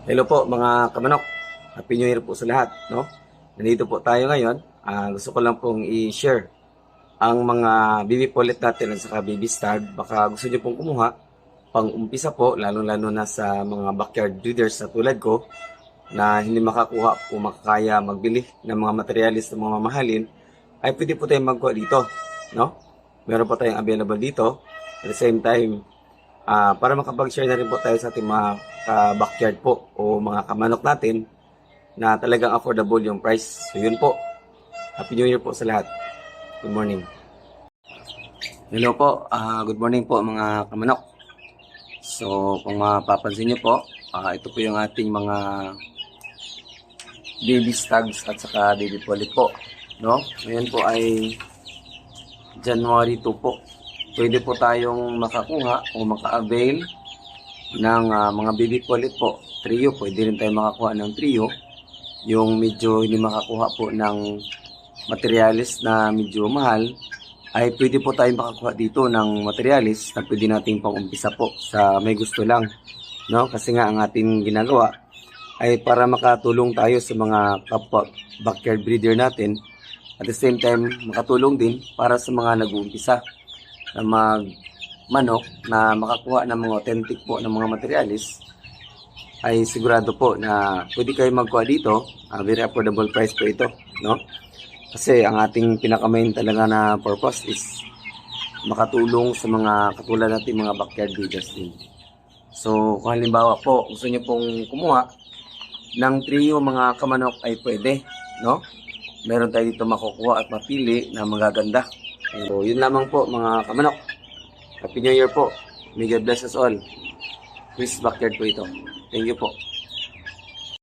Hello po mga kamanok. Happy New Year po sa lahat, no? Nandito po tayo ngayon. Gusto ko lang pong i-share ang mga baby pullet natin at saka baby stud. Baka gusto niyo pong kumuha pang umpisa po, lalo-lalo na sa mga backyard breeders na tulad ko na hindi makakuha o makakaya magbili ng mga materialis na mga mamahalin, ay pwede po tayong magkuha dito, no? Meron po tayong available dito. At the same time, para makapag-share na rin po tayo sa ating mga backyard po o mga kamanok natin na talagang affordable yung price. So yun po. Happy New Year po sa lahat. Good morning. Hello po. Good morning po mga kamanok. So kung mapapansin nyo po, ito po yung ating mga baby stags at saka baby pullet po. No? Ngayon po ay January 2 po. Pwede po tayong makakuha o maka-avail ng mga baby pullet po. Trio, pwede rin tayong makakuha ng trio. Yung medyo hindi makakuha po ng materialis na medyo mahal, ay pwede po tayong makakuha dito ng materialis na pwede nating pang-umpisa po sa may gusto lang. No? Kasi nga ang ating ginagawa ay para makatulong tayo sa mga kapwa backyard breeder natin. At the same time, makatulong din para sa mga nag-uumpisa na manok na makakuha ng mga authentic po ng mga materialis, ay sigurado po na pwede kayo magkuha dito. Very affordable price po ito, no? Kasi ang ating pinaka-main talaga na purpose is makatulong sa mga katulad natin mga backyard breeders din. So kung halimbawa po gusto niyo pong kumuha ng trio mga kamanok, ay pwede, no? Meron tayo dito makukuha at mapili na magaganda. So yun lamang po mga kamanok. Happy New Year po. May God bless us all. Chris Backyard po ito. Thank you po.